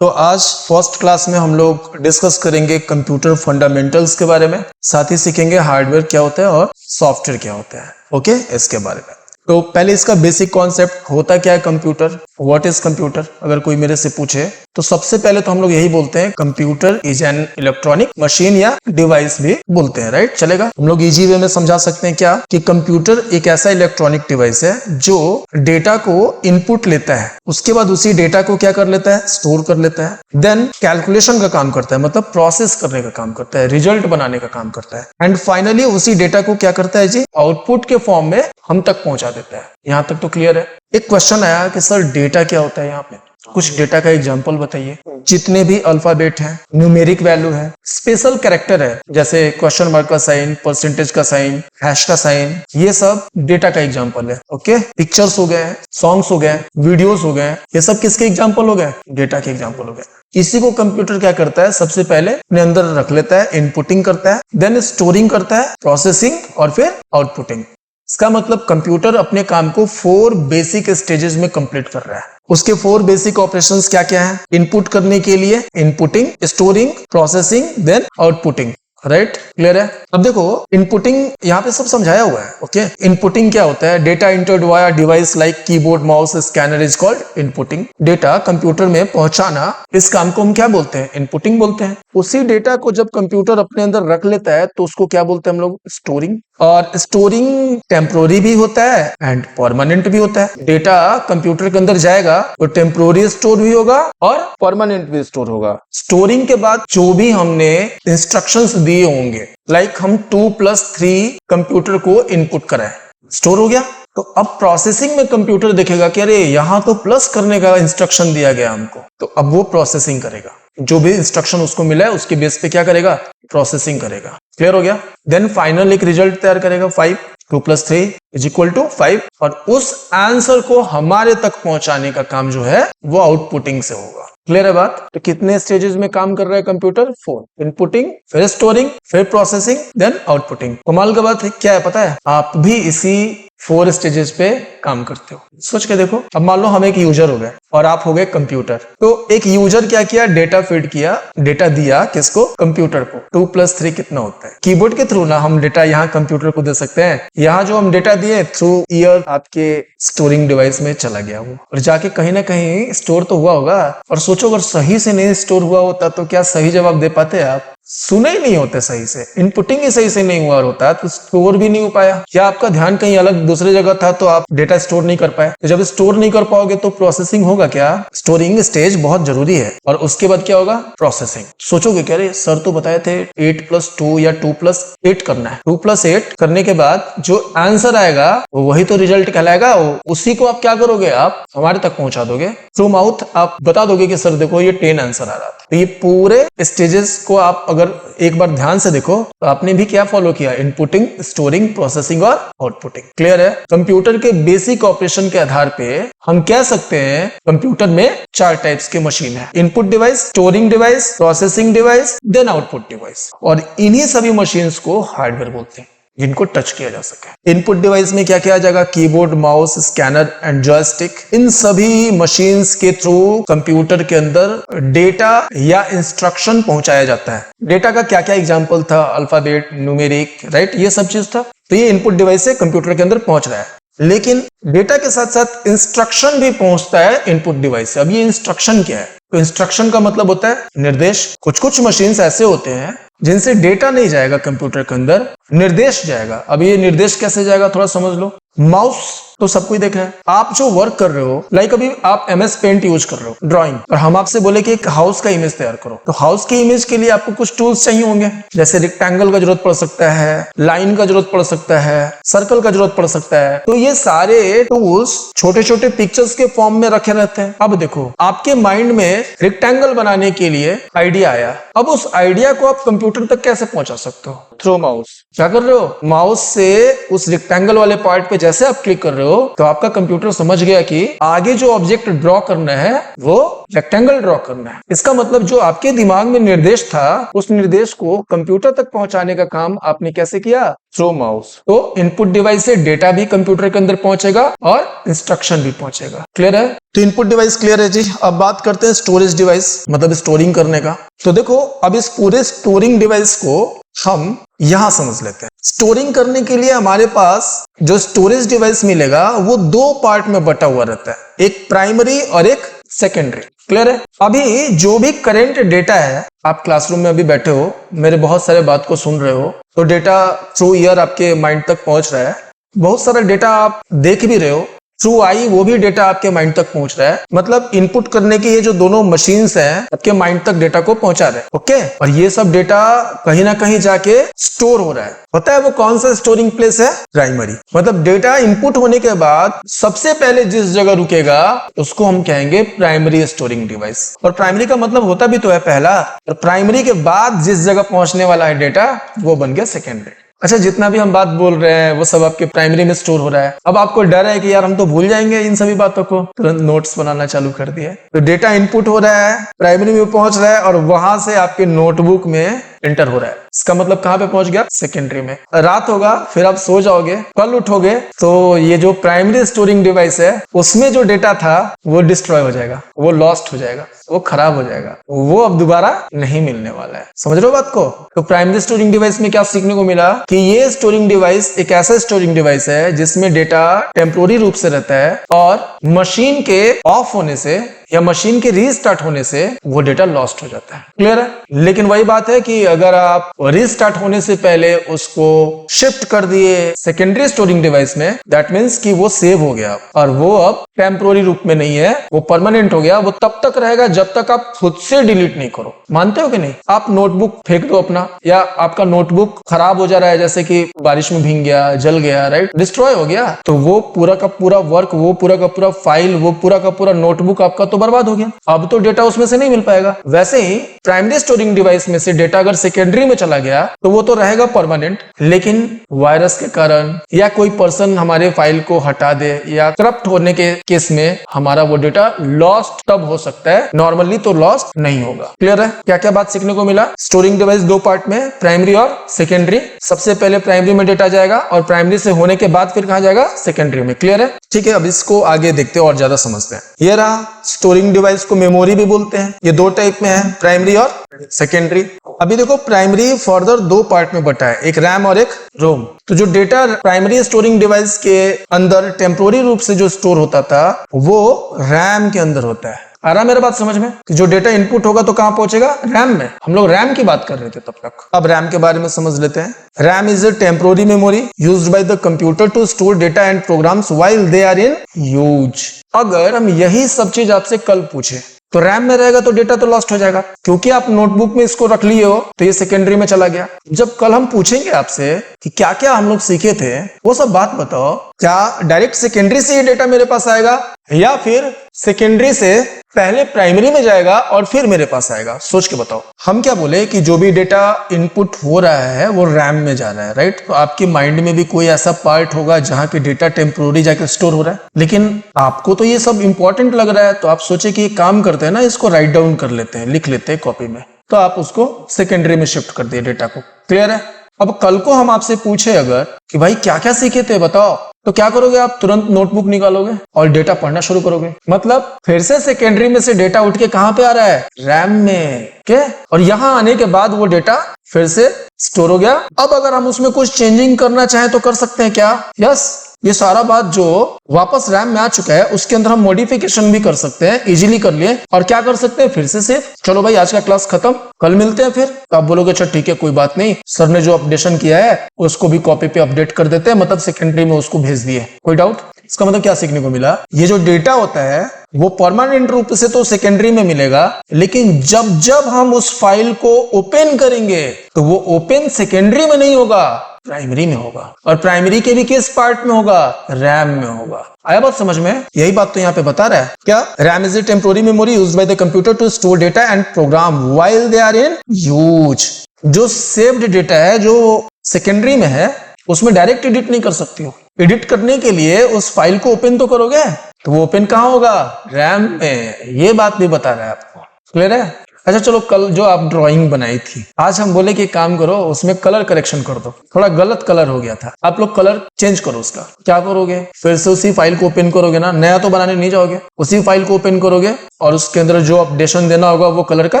तो आज first class में हम लोग डिस्कस करेंगे कंप्यूटर फंडामेंटल्स के बारे में, साथ ही सीखेंगे हार्डवेयर क्या होता है और सॉफ्टवेयर क्या होता है। ओके, इसके बारे में तो पहले इसका बेसिक कॉन्सेप्ट होता क्या है कंप्यूटर, व्हाट इज कंप्यूटर। अगर कोई मेरे से पूछे तो सबसे पहले तो हम लोग यही बोलते हैं computer is an electronic machine या डिवाइस भी बोलते हैं, राइट। चलेगा, हम लोग इजी वे में समझा सकते हैं क्या कि कंप्यूटर एक ऐसा इलेक्ट्रॉनिक डिवाइस है जो डेटा को इनपुट लेता है, उसके बाद उसी डेटा को क्या कर लेता है, स्टोर कर लेता है, देन कैलकुलेशन का काम करता है, मतलब प्रोसेस करने का काम करता है, रिजल्ट बनाने का काम करता है, एंड फाइनली उसी डेटा को क्या करता है जी, आउटपुट के फॉर्म में हम तक पहुंचा देता है। यहां तक तो क्लियर है। एक क्वेश्चन आया कि सर डेटा क्या होता है, यहाँ पे कुछ डेटा का एग्जांपल बताइए। जितने भी अल्फाबेट हैं, न्यूमेरिक वैल्यू है, स्पेशल कैरेक्टर है, जैसे क्वेश्चन मार्क का साइन, परसेंटेज का साइन, हैश का साइन, ये सब डेटा का एग्जांपल है। ओके, पिक्चर्स हो गए, सॉन्ग्स हो गए, वीडियोस हो गए, ये सब किसके एग्जांपल हो गए, डेटा के एग्जांपल हो गए। इसी को कंप्यूटर क्या करता है, सबसे पहले अपने अंदर रख लेता है, इनपुटिंग करता है, देन स्टोरिंग करता है, प्रोसेसिंग और फिर आउटपुटिंग। इसका मतलब कंप्यूटर अपने काम को 4 बेसिक स्टेजेस में कंप्लीट कर रहा है। उसके 4 बेसिक ऑपरेशंस क्या क्या हैं? इनपुट करने के लिए inputting, storing, processing, then outputting. Right, clear है। अब देखो, इनपुटिंग यहाँ पे सब समझाया हुआ है। ओके, इनपुटिंग क्या होता है? Data entered via device like keyboard, mouse, scanner is called inputting. Data computer में पहुंचाना, इस काम को हम क्या बोलते हैं? इनपुटिंग बोलते हैं। उसी डेटा को जब कंप्यूटर अपने अंदर रख लेता है तो उसको क्या बोलते हैं हम लोग? स्टोरिंग। और स्टोरिंग टेम्पोररी भी होता है एंड परमानेंट भी होता है। डेटा कंप्यूटर के अंदर जाएगा तो टेम्पोररी स्टोर भी होगा और परमानेंट भी स्टोर होगा। स्टोरिंग के बाद जो भी हमने इंस्ट्रक्शंस दिए होंगे, लाइक हम 2+3 कंप्यूटर को इनपुट कराए, स्टोर हो गया। तो अब प्रोसेसिंग में कंप्यूटर देखेगा कि अरे यहां तो प्लस करने का इंस्ट्रक्शन दिया गया हमको, तो अब वो प्रोसेसिंग करेगा। जो भी इंस्ट्रक्शन उसको मिला है उसके बेस पे क्या करेगा? प्रोसेसिंग करेगा। क्लियर हो गया। देन फाइनल एक रिजल्ट तैयार करेगा, 5, 2+3 = 5, और उस आंसर को हमारे तक पहुंचाने का काम जो है वो आउटपुटिंग से होगा। क्लियर है बात। तो कितने स्टेजेस में काम कर रहा है कंप्यूटर? 4। इनपुटिंग, फिर स्टोरिंग, फिर प्रोसेसिंग, देन आउटपुटिंग। कमाल का बात है क्या है पता है, आप भी इसी 4 स्टेजेस पे काम करते हो। सोच के देखो, अब मान लो हम एक यूजर हो गए और आप हो गए कंप्यूटर। तो एक यूजर क्या किया? डेटा फीड किया, डेटा दिया किसको? कंप्यूटर को। 2+3 कितना होता है? कीबोर्ड के थ्रू ना हम डेटा यहाँ कंप्यूटर को दे सकते हैं। यहाँ जो हम डेटा दिए थ्रू ईयर आपके स्टोरिंग डिवाइस में चला गया वो, और जाके कहीं ना कहीं स्टोर तो हुआ होगा। और सोचो अगर सही से नहीं स्टोर हुआ होता तो क्या सही जवाब दे पाते आप? सुने ही नहीं होते सही से, इनपुटिंग ही सही से नहीं हुआ होता तो स्टोर भी नहीं हो पाया, या आपका ध्यान कहीं अलग दूसरे जगह था तो आप डेटा स्टोर नहीं कर पाए। तो जब स्टोर नहीं कर पाओगे तो प्रोसेसिंग होगा क्या? स्टोरिंग स्टेज बहुत जरूरी है, और उसके बाद क्या होगा? प्रोसेसिंग। सोचोगे क्या, अरे सर तो बताए थे 8+2 या 2+8 करना है। 2+8 करने के बाद जो आंसर आएगा वही तो रिजल्ट कहलाएगा। उसी को आप क्या करोगे? आप हमारे तक पहुंचा दोगे थ्रू माउथ। आप बता दोगे कि सर देखो ये 10 आंसर आ रहा था। तो ये पूरे स्टेजेस को आप अगर एक बार ध्यान से देखो तो आपने भी क्या फॉलो किया? इनपुटिंग, स्टोरिंग, प्रोसेसिंग और आउटपुटिंग। क्लियर है। कंप्यूटर के बेसिक ऑपरेशन के आधार पे हम कह सकते हैं कंप्यूटर में 4 टाइप्स के मशीन है। Input device, storing device, processing device, then output device. और इन्हीं सभी मशीन्स को हार्डवेयर बोलते हैं, जिनको टच किया जा सके। इनपुट डिवाइस में क्या किया जाएगा? Keyboard, mouse, scanner and joystick. इन सभी मशीन्स के थ्रू कंप्यूटर के अंदर डेटा या इंस्ट्रक्शन पहुंचाया जाता है। डेटा का क्या क्या एग्जांपल था? अल्फाबेट, न्यूमेरिक, राइट, ये सब चीज था। तो ये इनपुट डिवाइस से कंप्यूटर के अंदर पहुंच रहा है। लेकिन डेटा के साथ साथ इंस्ट्रक्शन भी पहुंचता है इनपुट डिवाइस से। अब ये इंस्ट्रक्शन क्या है? तो इंस्ट्रक्शन का मतलब होता है निर्देश। कुछ कुछ मशीन्स ऐसे होते हैं जिनसे डेटा नहीं जाएगा कंप्यूटर के अंदर, निर्देश जाएगा। अब ये निर्देश कैसे जाएगा थोड़ा समझ लो। माउस तो सबको ही देखा है। आप जो वर्क कर रहे हो, लाइक अभी आप MS पेंट यूज कर रहे हो, ड्राइंग, और हम आपसे बोले कि एक हाउस का इमेज तैयार करो, तो हाउस की इमेज के लिए आपको कुछ टूल्स चाहिए होंगे, जैसे रेक्टेंगल का जरूरत पड़ सकता है, लाइन का जरूरत पड़ सकता है, सर्कल का जरूरत पड़ सकता है। तो ये सारे टूल्स छोटे छोटे पिक्चर्स के फॉर्म में रखे रहते हैं। अब देखो, आपके माइंड में रेक्टेंगल बनाने के लिए आइडिया आया, अब उस आइडिया को आप कंप्यूटर तक कैसे पहुंचा सकते हो? Through mouse. क्या कर रहे हो? माउस से उस रेक्टेंगल वाले पार्ट पे जैसे आप क्लिक कर रहे हो तो आपका कंप्यूटर समझ गया कि आगे जो ऑब्जेक्ट ड्रॉ करना है वो रेक्टेंगल ड्रॉ करना है। इसका मतलब जो आपके दिमाग में निर्देश था उस निर्देश को कंप्यूटर तक पहुंचाने का काम आपने कैसे किया? Through mouse. तो इनपुट डिवाइस से डेटा भी कंप्यूटर के अंदर पहुंचेगा और इंस्ट्रक्शन भी पहुंचेगा। क्लियर है? तो इनपुट डिवाइस क्लियर है जी। अब बात करते हैं स्टोरेज डिवाइस, मतलब स्टोरिंग करने का। तो देखो अब इस पूरे स्टोरिंग डिवाइस को हम यहां समझ लेते हैं। स्टोरिंग करने के लिए हमारे पास जो स्टोरेज डिवाइस मिलेगा वो दो पार्ट में बटा हुआ रहता है, एक प्राइमरी और एक सेकेंडरी। क्लियर है? अभी जो भी करंट डेटा है, आप क्लासरूम में अभी बैठे हो, मेरे बहुत सारे बात को सुन रहे हो, तो डेटा थ्रू ईयर आपके माइंड तक पहुंच रहा है। बहुत सारा डेटा आप देख भी रहे हो, थ्रू आई वो भी डेटा आपके माइंड तक पहुंच रहा है। मतलब इनपुट करने की ये जो दोनों मशीन्स हैं आपके माइंड तक डेटा को पहुंचा रहे हैं। ओके, और ये सब डेटा कहीं ना कहीं जाके स्टोर हो रहा है। पता है वो कौन सा स्टोरिंग प्लेस है? प्राइमरी। मतलब डेटा इनपुट होने के बाद सबसे पहले जिस जगह रुकेगा उसको हम कहेंगे प्राइमरी स्टोरिंग डिवाइस। और प्राइमरी का मतलब होता भी तो है पहला, और प्राइमरी के बाद जिस जगह पहुंचने वाला है डेटा वो बन गया सेकेंडरी। अच्छा, जितना भी हम बात बोल रहे हैं वो सब आपके प्राइमरी में स्टोर हो रहा है। अब आपको डर है कि यार हम तो भूल जाएंगे इन सभी बातों को, तुरंत नोट्स बनाना चालू कर दिया। तो डेटा इनपुट हो रहा है, प्राइमरी में पहुंच रहा है और वहां से आपके नोटबुक में एंटर हो रहा है। इसका मतलब कहां पे पहुंच गया? सेकेंडरी में। रात होगा, फिर आप सो जाओगे, कल उठोगे तो ये जो प्राइमरी स्टोरिंग डिवाइस है उसमें जो डेटा था वो डिस्ट्रॉय हो जाएगा, वो लॉस्ट हो जाएगा, वो खराब हो जाएगा, वो अब दोबारा नहीं मिलने वाला है। समझ रहे हो बात को? तो प्राइमरी स्टोरिंग डिवाइस में क्या सीखने को मिला कि ये स्टोरिंग डिवाइस एक ऐसा स्टोरिंग डिवाइस है जिसमें डेटा टेम्पोररी रूप से रहता है और मशीन के ऑफ होने से या मशीन के रीस्टार्ट होने से वो डेटा लॉस्ट हो जाता है। क्लियर है? लेकिन वही बात है कि अगर आप रीस्टार्ट होने से पहले उसको शिफ्ट कर दिए सेकेंडरी स्टोरिंग डिवाइस में, दैट मीन्स कि वो सेव हो गया और वो अब टेम्पोररी रूप में नहीं है, वो परमानेंट हो गया। वो तब तक रहेगा जब तक आप खुद से डिलीट नहीं करो। मानते हो कि नहीं? आप नोटबुक फेंक दो अपना, या आपका नोटबुक खराब हो जा रहा है, जैसे कि बारिश में भीग गया, जल गया, राइट, डिस्ट्रॉय हो गया, तो वो पूरा का पूरा वर्क, वो पूरा का पूरा फाइल, वो पूरा का पूरा नोटबुक आपका तो बर्बाद हो गया। अब तो डेटा उसमें से नहीं मिल पाएगा। वैसे ही प्राइमरी स्टोरिंग डिवाइस में से डेटा अगर सेकेंडरी में चला गया तो वो तो रहेगा परमानेंट, लेकिन वायरस के कारण या कोई पर्सन हमारे फाइल को हटा दे या करप्ट होने के केस में हमारा वो डेटा लॉस्ट तब हो सकता है, नॉर्मली तो लॉस्ट नहीं होगा। क्लियर है? क्या क्या बात सीखने को मिला? स्टोरिंग डिवाइस दो पार्ट में, प्राइमरी और सेकेंडरी। सबसे पहले प्राइमरी में डेटा जाएगा और प्राइमरी से होने के बाद फिर कहां जाएगा? सेकेंडरी में। क्लियर है? ठीक है, अब इसको आगे देखते हैं और ज्यादा समझते हैं। ये रहा स्टोरिंग डिवाइस को मेमोरी भी बोलते हैं। ये दो टाइप में है, प्राइमरी और सेकेंडरी। अभी देखो प्राइमरी फर्दर दो पार्ट में बटा है, एक रैम और एक रोम। तो जो डेटा प्राइमरी स्टोरिंग डिवाइस के अंदर टेम्पोररी रूप से जो स्टोर होता था वो रैम के अंदर होता है। आ रहा मेरा बात समझ में? कि जो डेटा इनपुट होगा तो कहां पहुंचेगा? रैम में। हम लोग रैम की बात कर रहे थे तब तक। अब रैम के बारे में समझ लेते हैं। RAM is a temporary memory used by the computer to store data and programs while they are in use. अगर हम यही सब चीज आपसे कल पूछे तो रैम में रहेगा तो डेटा तो लॉस्ट हो जाएगा, क्योंकि आप नोटबुक में इसको रख लिए हो तो ये सेकेंडरी में चला गया। जब कल हम पूछेंगे आपसे कि क्या क्या हम लोग सीखे थे, वो सब बात बताओ। क्या डायरेक्ट सेकेंडरी से ये डेटा मेरे पास आएगा या फिर सेकेंडरी से पहले प्राइमरी में जाएगा और फिर मेरे पास आएगा? सोच के बताओ। हम क्या बोले कि जो भी डेटा इनपुट हो रहा है वो रैम में जा रहा है, राइट? तो आपके माइंड में भी कोई ऐसा पार्ट होगा जहां के डेटा टेम्पोररी जाकर स्टोर हो रहा है, लेकिन आपको तो ये सब इंपॉर्टेंट लग रहा है, तो आप सोचे कि एक काम करते हैं ना, इसको राइट डाउन कर लेते हैं, लिख लेते हैं कॉपी में, तो आप उसको सेकेंडरी में शिफ्ट कर दिए डेटा को। क्लियर है? अब कल को हम आपसे पूछे अगर कि भाई क्या क्या सीखे थे बताओ, तो क्या करोगे आप? तुरंत नोटबुक निकालोगे और डेटा पढ़ना शुरू करोगे। मतलब फिर से सेकेंडरी में से डेटा उठ के कहां पे आ रहा है? रैम में। क्या? और यहां आने के बाद वो डेटा फिर से स्टोर हो गया। अब अगर हम उसमें कुछ चेंजिंग करना चाहें तो कर सकते हैं क्या? यस, ये सारा बात जो वापस रैम में आ चुका है उसके अंदर हम मॉडिफिकेशन भी कर सकते हैं, इजीली कर लिए। और क्या कर सकते हैं? फिर से सेव। चलो भाई आज का क्लास खत्म, कल मिलते हैं फिर। तो आप बोलोगे अच्छा ठीक है कोई बात नहीं, सर ने जो अपडेशन किया है उसको भी कॉपी पे अपडेट कर देते हैं, मतलब सेकेंडरी में उसको भेज दिए। कोई डाउट? इसका मतलब क्या सीखने को मिला? ये जो डेटा होता है वो परमानेंट रूप से तो सेकेंडरी में मिलेगा, लेकिन जब जब हम उस फाइल को ओपन करेंगे तो वो ओपन सेकेंडरी में नहीं होगा, प्राइमरी में होगा। और प्राइमरी के भी किस पार्ट में होगा? रैम में होगा। आया बात समझ में? यही बात तो यहाँ पे बता रहा है। क्या? RAM is a temporary memory used by the computer to store data and program while they are in use. जो सेव्ड डेटा है जो सेकेंडरी में है उसमें डायरेक्ट एडिट नहीं कर सकती हो, एडिट करने के लिए उस फाइल को ओपन तो करोगे, तो वो ओपन कहाँ होगा? रैम में। ये बात भी बता रहा है आपको, क्लियर है? अच्छा चलो, कल जो आप ड्राइंग बनाई थी, आज हम बोले कि काम करो उसमें कलर करेक्शन कर दो, थोड़ा गलत कलर हो गया था, आप लोग कलर चेंज करो उसका। क्या करोगे? फिर से उसी फाइल को ओपन करोगे ना, नया तो बनाने नहीं जाओगे, उसी फाइल को ओपन करोगे और उसके अंदर जो अपडेशन देना होगा वो कलर का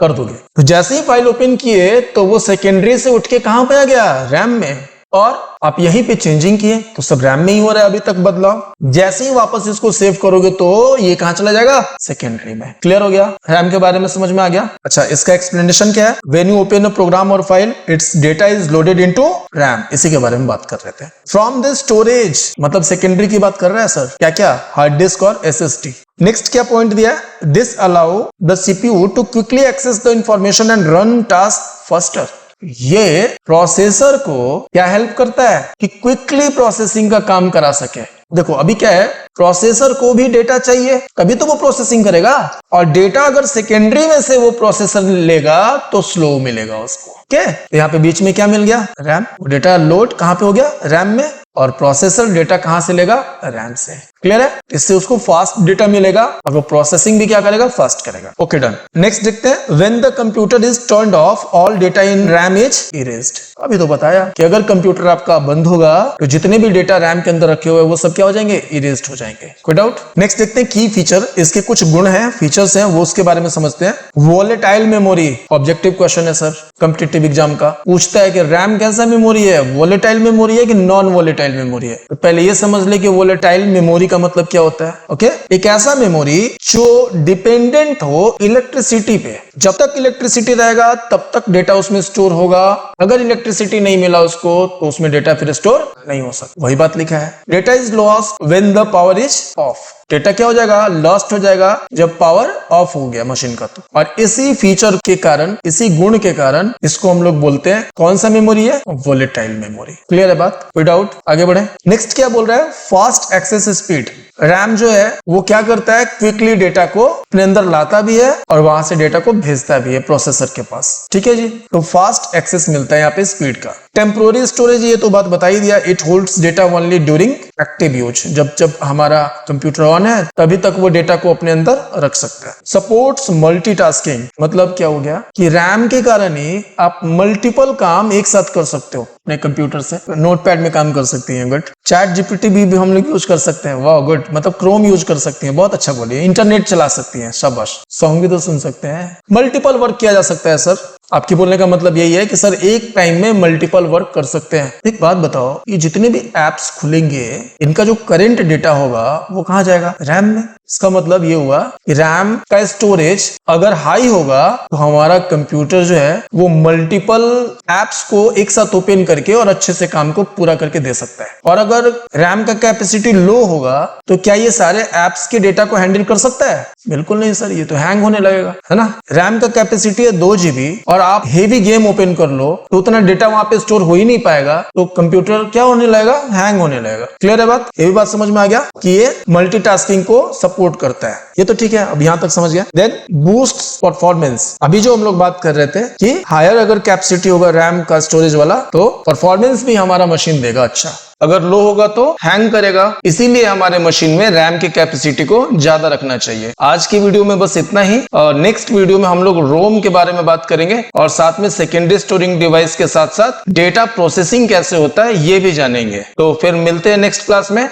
कर दोगे। तो जैसे ही फाइल ओपन किए तो वो सेकेंडरी से उठ के कहां पे आ गया? रैम में। और आप यहीं पे चेंजिंग किए तो सब रैम में ही हो रहा है अभी तक बदलाव। जैसे ही वापस इसको सेव करोगे तो ये कहां चला जाएगा? सेकेंडरी में। क्लियर हो गया? रैम के बारे में समझ में आ गया? अच्छा, इसका एक्सप्लेनेशन क्या है? When you open a program और file, its data is loaded into RAM. इसी के बारे में बात कर रहे थे। फ्रॉम दिस स्टोरेज, मतलब सेकेंडरी की बात कर रहा है सर। क्या क्या? हार्ड डिस्क और SSD। नेक्स्ट क्या पॉइंट दिया है? This allow the CPU to quickly access the information and run task faster. ये प्रोसेसर को क्या हेल्प करता है? कि क्विकली प्रोसेसिंग का काम करा सके। देखो अभी क्या है, प्रोसेसर को भी डेटा चाहिए तभी तो वो प्रोसेसिंग करेगा, और डेटा अगर सेकेंडरी में से वो प्रोसेसर लेगा तो स्लो मिलेगा उसको। ओके, तो यहाँ पे बीच में क्या मिल गया? रैम। डेटा लोड कहां पे हो गया? रैम में। और प्रोसेसर डेटा कहां से लेगा? रैम से। क्लियर है? इससे उसको फास्ट डेटा मिलेगा और वो प्रोसेसिंग भी क्या करेगा? फास्ट करेगा। Okay done. नेक्स्ट देखते हैं, when the computer is turned of all data in RAM is erased. अभी तो बताया कि अगर कंप्यूटर आपका बंद होगा तो जितने भी डेटा रैम के अंदर रखे हुए वो सब क्या हो जाएंगे? इरेज्ड हो जाएंगे। कोई डाउट? नेक्स्ट देखते हैं की फीचर, इसके कुछ गुण हैं, फीचर्स हैं, वो उसके बारे में समझते हैं। वोलेटाइल मेमोरी, ऑब्जेक्टिव क्वेश्चन है सर, कॉम्पिटिटिव एग्जाम का पूछता है कि रैम कैसा मेमोरी है? वोलेटाइल मेमोरी है कि नॉन वोलेटाइल मेमोरी है? तो पहले ये समझ ले कि वोलेटाइल मेमोरी का मतलब क्या होता है। ओके, एक ऐसा मेमोरी जो डिपेंडेंट हो इलेक्ट्रिसिटी पे। जब तक इलेक्ट्रिसिटी रहेगा तब तक डेटा उसमें स्टोर होगा, अगर इलेक्ट्रिसिटी नहीं मिला उसको तो उसमें डेटा फिर स्टोर नहीं हो सकता। वही बात लिखा है, data is lost when the power is of. Data क्या हो जाएगा? लॉस्ट हो जाएगा जब पावर ऑफ हो गया मशीन का। तो और इसी फीचर के कारण, इसी गुण के कारण इसको हम लोग बोलते हैं कौन सा मेमोरी है? Volatile memory. क्लियर है बात? कोई डाउट? आगे बढ़े। नेक्स्ट क्या बोल रहा है? Fast access speed. रैम जो है वो क्या करता है? क्विकली डेटा को अपने अंदर लाता भी है और वहां से डेटा को भेजता भी है प्रोसेसर के पास। ठीक है जी, तो फास्ट एक्सेस मिलता है यहाँ पे स्पीड का। टेम्पोररी स्टोरेज, ये तो बात बता ही दिया, it holds data only during active use. जब हमारा कंप्यूटर ऑन है तभी तक वो डेटा को अपने अंदर रख सकता है। सपोर्ट्स मल्टीटास्किंग, मतलब क्या हो गया कि रैम के कारण ही आप मल्टीपल काम एक साथ कर सकते हो अपने कंप्यूटर से। नोटपैड में काम कर सकती हैं, गुड। चैट जीपीटी भी हम लोग यूज कर सकते हैं, वाह गुड। मतलब क्रोम यूज कर सकती हैं, बहुत अच्छा बोलिए। इंटरनेट चला सकती हैं, शाबाश। सॉन्ग भी तो सुन सकते हैं। मल्टीपल वर्क किया जा सकता है सर। आपकी बोलने का मतलब यही है कि सर एक टाइम में मल्टीपल वर्क कर सकते हैं। एक बात बताओ, ये जितने भी एप्स खुलेंगे इनका जो करंट डेटा होगा वो कहां जाएगा? रैम में। इसका मतलब ये हुआ कि रैम का स्टोरेज अगर हाई होगा तो हमारा कंप्यूटर जो है वो मल्टीपल एप्स को एक साथ ओपन करके और अच्छे से काम को पूरा करके दे सकता है। और अगर रैम का कैपेसिटी लो होगा तो क्या ये सारे एप्स के डेटा को हैंडल कर सकता है? बिल्कुल नहीं सर, ये तो हैंग होने लगेगा, है ना। रैम का कैपेसिटी है 2 GB और आप हेवी गेम ओपन कर लो तो उतना डेटा वहां पे स्टोर हो ही नहीं पाएगा, तो कंप्यूटर क्या होने लगेगा? हैंग होने लगेगा। क्लियर है बात? ये भी बात समझ में आ गया कि ये मल्टीटास्किंग को सपोर्ट करता है। ये तो ठीक है, अब यहां तक समझ गया। देन बूस्ट परफॉर्मेंस, अभी जो हम लोग बात कर रहे थे कि हायर अगर कैपेसिटी होगा रैम का स्टोरेज वाला तो परफॉर्मेंस भी हमारा मशीन देगा अच्छा, अगर लो होगा तो हैंग करेगा। इसीलिए हमारे मशीन में रैम की कैपेसिटी को ज्यादा रखना चाहिए। आज की वीडियो में बस इतना ही, और नेक्स्ट वीडियो में हम लोग रोम के बारे में बात करेंगे और साथ में सेकेंडरी स्टोरिंग डिवाइस के साथ साथ डेटा प्रोसेसिंग कैसे होता है ये भी जानेंगे। तो फिर मिलते हैं नेक्स्ट क्लास में।